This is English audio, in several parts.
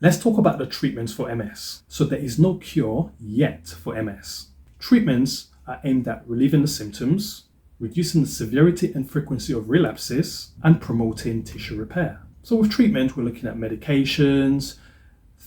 Let's talk about the treatments for MS. So there is no cure yet for MS. Treatments are aimed at relieving the symptoms, reducing the severity and frequency of relapses, and promoting tissue repair. So with treatment, we're looking at medications,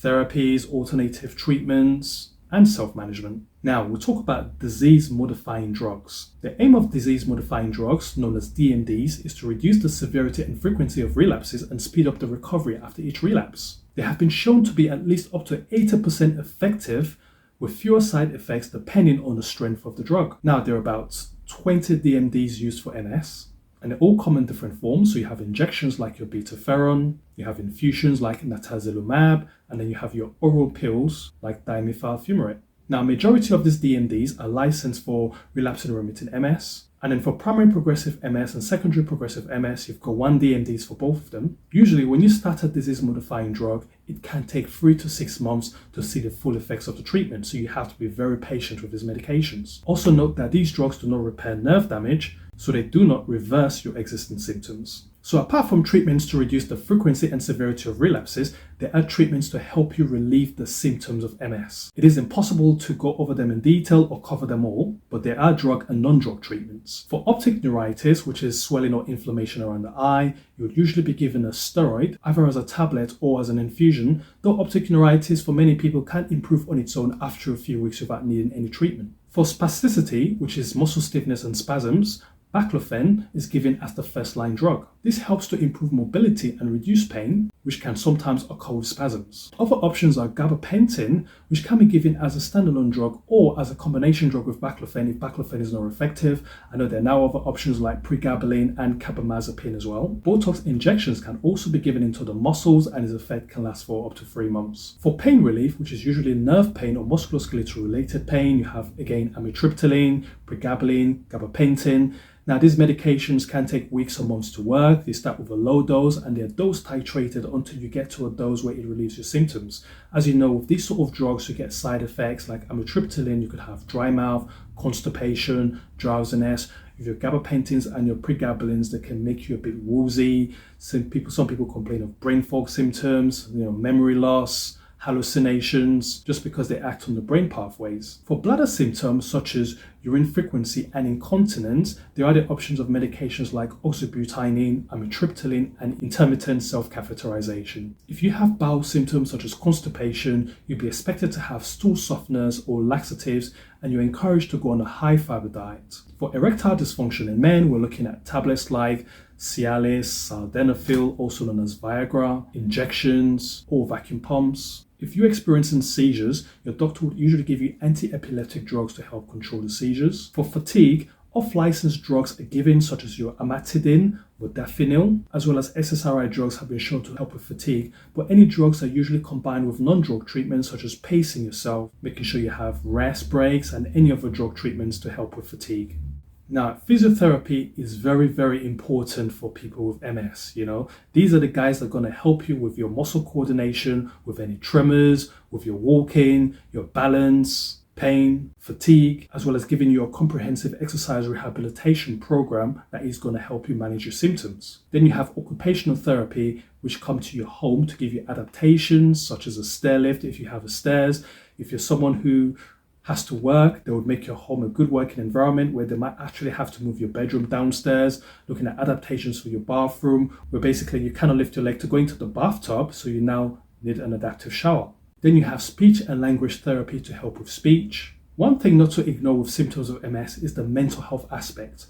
therapies, alternative treatments, and self-management. Now, we'll talk about disease-modifying drugs. The aim of disease-modifying drugs, known as DMDs, is to reduce the severity and frequency of relapses and speed up the recovery after each relapse. They have been shown to be at least up to 80% effective with fewer side effects depending on the strength of the drug. Now, there are about 20 DMDs used for MS, and they all come in different forms. So you have injections like your interferon, you have infusions like natazilumab, and then you have your oral pills like dimethyl fumarate. Now, majority of these DMDs are licensed for relapsing and remitting MS. And then for primary progressive MS and secondary progressive MS, you've got one DMDs for both of them. Usually, when you start a disease-modifying drug, it can take 3 to 6 months to see the full effects of the treatment. So you have to be very patient with these medications. Also note that these drugs do not repair nerve damage, so they do not reverse your existing symptoms. So apart from treatments to reduce the frequency and severity of relapses, there are treatments to help you relieve the symptoms of MS. It is impossible to go over them in detail or cover them all, but there are drug and non-drug treatments. For optic neuritis, which is swelling or inflammation around the eye, you would usually be given a steroid, either as a tablet or as an infusion, though optic neuritis for many people can improve on its own after a few weeks without needing any treatment. For spasticity, which is muscle stiffness and spasms, baclofen is given as the first-line drug. This helps to improve mobility and reduce pain, which can sometimes occur with spasms. Other options are gabapentin, which can be given as a standalone drug or as a combination drug with baclofen if baclofen is not effective. I know there are now other options like pregabalin and carbamazepine as well. Botox injections can also be given into the muscles, and its effect can last for up to 3 months. For pain relief, which is usually nerve pain or musculoskeletal related pain, you have again amitriptyline, pregabalin, gabapentin. Now, these medications can take weeks or months to work. They start with a low dose and they're dose titrated until you get to a dose where it relieves your symptoms. As you know, with these sort of drugs, you get side effects like amitriptyline. You could have dry mouth, constipation, drowsiness. With your gabapentins and your pregabalins, they can make you a bit woozy. Some people complain of brain fog symptoms, memory loss, hallucinations, just because they act on the brain pathways. For bladder symptoms such as urine frequency and incontinence, there are the options of medications like oxybutynin, amitriptyline, and intermittent self-catheterization. If you have bowel symptoms such as constipation, you'll be expected to have stool softeners or laxatives, and you're encouraged to go on a high-fiber diet. For erectile dysfunction in men, we're looking at tablets like Cialis, silednafil, also known as Viagra, injections, or vacuum pumps. If you're experiencing seizures, your doctor would usually give you anti-epileptic drugs to help control the seizures. For fatigue, off-licensed drugs are given, such as your amantadine, modafinil, as well as SSRI drugs have been shown to help with fatigue, but any drugs are usually combined with non-drug treatments such as pacing yourself, making sure you have rest breaks, and any other drug treatments to help with fatigue. Now, physiotherapy is very, very important for people with MS. These are the guys that are going to help you with your muscle coordination, with any tremors, with your walking, your balance, pain, fatigue, as well as giving you a comprehensive exercise rehabilitation program that is going to help you manage your symptoms. Then you have occupational therapy, which come to your home to give you adaptations, such as a stair lift if you have a stairs. If you're someone who has to work, they would make your home a good working environment where they might actually have to move your bedroom downstairs, looking at adaptations for your bathroom, where basically you cannot lift your leg to go into the bathtub, so you now need an adaptive shower. Then you have speech and language therapy to help with speech. One thing not to ignore with symptoms of MS is the mental health aspect.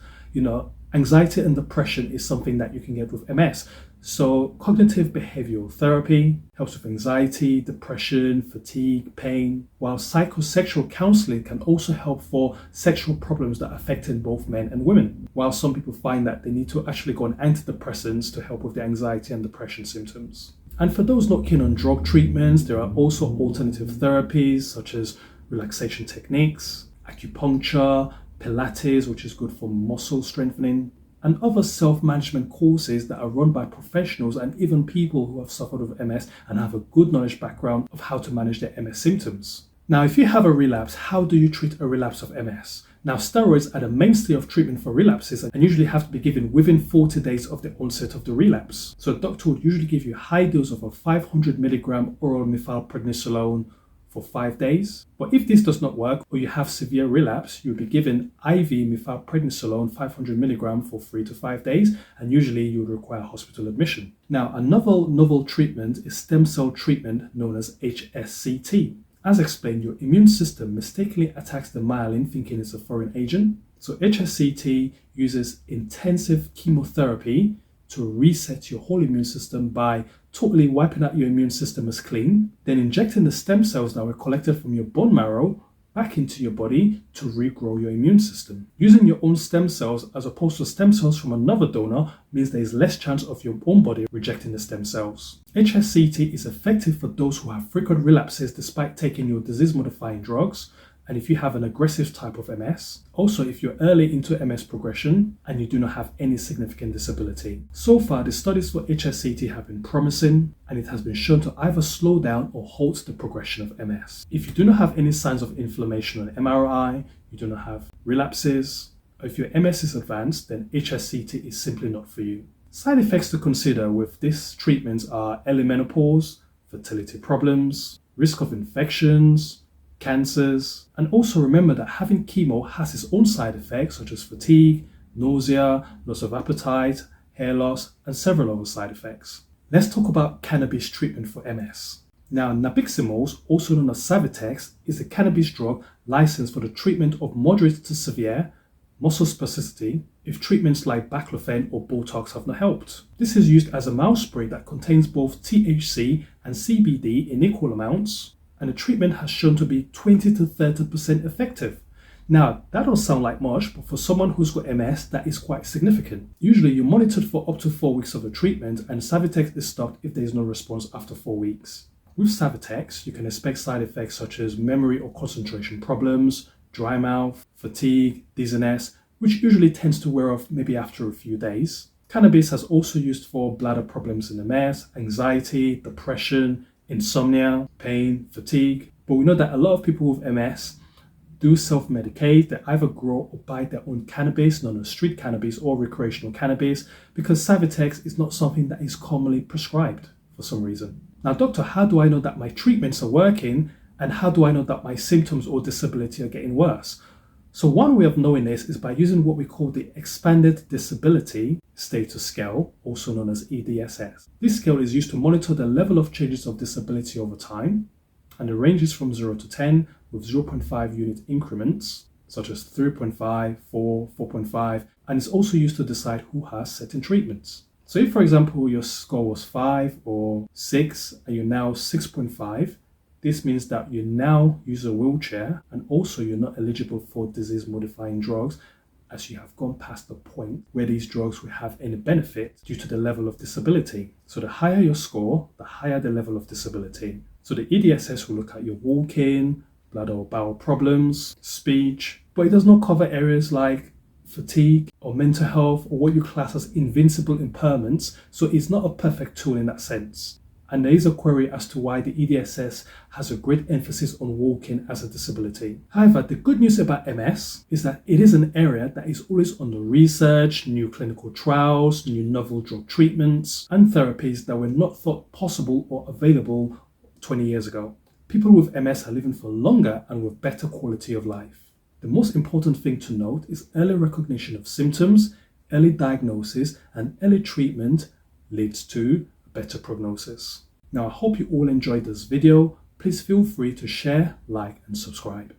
Anxiety and depression is something that you can get with MS. So cognitive behavioral therapy helps with anxiety, depression, fatigue, pain, while psychosexual counseling can also help for sexual problems that are affecting both men and women, while some people find that they need to actually go on antidepressants to help with the anxiety and depression symptoms. And for those not keen on drug treatments, there are also alternative therapies such as relaxation techniques, acupuncture, Pilates, which is good for muscle strengthening, and other self-management courses that are run by professionals and even people who have suffered with MS and have a good knowledge background of how to manage their MS symptoms. Now, if you have a relapse, how do you treat a relapse of MS? Now, steroids are the mainstay of treatment for relapses and usually have to be given within 40 days of the onset of the relapse. So a doctor would usually give you a high dose of a 500 milligram oral methylprednisolone for 5 days. But if this does not work or you have severe relapse, you'll be given IV methylprednisolone 500 milligram for 3 to 5 days, and usually you would require hospital admission. Now, another novel treatment is stem cell treatment known as HSCT. As explained, your immune system mistakenly attacks the myelin thinking it's a foreign agent. So HSCT uses intensive chemotherapy to reset your whole immune system by totally wiping out your immune system as clean, then injecting the stem cells that were collected from your bone marrow back into your body to regrow your immune system. Using your own stem cells as opposed to stem cells from another donor means there is less chance of your own body rejecting the stem cells. HSCT is effective for those who have frequent relapses despite taking your disease-modifying drugs, and if you have an aggressive type of MS. Also, if you're early into MS progression and you do not have any significant disability. So far, the studies for HSCT have been promising, and it has been shown to either slow down or halt the progression of MS. If you do not have any signs of inflammation on MRI, you do not have relapses, or if your MS is advanced, then HSCT is simply not for you. Side effects to consider with these treatments are early menopause, fertility problems, risk of infections, cancers, and also remember that having chemo has its own side effects such as fatigue, nausea, loss of appetite, hair loss, and several other side effects. Let's talk about cannabis treatment for MS. Now, nabiximols, also known as savitex, is a cannabis drug licensed for the treatment of moderate to severe muscle spasticity if treatments like baclofen or botox have not helped. This is used as a mouth spray that contains both THC and CBD in equal amounts, and the treatment has shown to be 20 to 30% effective. Now, that don't sound like much, but for someone who's got MS, that is quite significant. Usually, you're monitored for up to 4 weeks of the treatment, and savitex is stopped if there is no response after 4 weeks. With savitex, you can expect side effects such as memory or concentration problems, dry mouth, fatigue, dizziness, which usually tends to wear off maybe after a few days. Cannabis has also used for bladder problems in MS, anxiety, depression, insomnia, pain, fatigue. But we know that a lot of people with MS do self-medicate. They either grow or buy their own cannabis, known as street cannabis or recreational cannabis, because savitex is not something that is commonly prescribed for some reason. Now, doctor, how do I know that my treatments are working, and how do I know that my symptoms or disability are getting worse? So one way of knowing this is by using what we call the Expanded Disability Status Scale, also known as EDSS. This scale is used to monitor the level of changes of disability over time, and it ranges from 0 to 10 with 0.5 unit increments, such as 3.5, 4, 4.5, and it's also used to decide who has certain treatments. So if, for example, your score was 5 or 6 and you're now 6.5, this means that you now use a wheelchair, and also you're not eligible for disease-modifying drugs as you have gone past the point where these drugs will have any benefit due to the level of disability. So the higher your score, the higher the level of disability. So the EDSS will look at your walking, bladder or bowel problems, speech, but it does not cover areas like fatigue or mental health or what you class as invincible impairments, so it's not a perfect tool in that sense. And there is a query as to why the EDSS has a great emphasis on walking as a disability. However, the good news about MS is that it is an area that is always under research, new clinical trials, new novel drug treatments, and therapies that were not thought possible or available 20 years ago. People with MS are living for longer and with better quality of life. The most important thing to note is early recognition of symptoms, early diagnosis, and early treatment leads to better prognosis. Now, I hope you all enjoyed this video. Please feel free to share, like, and subscribe.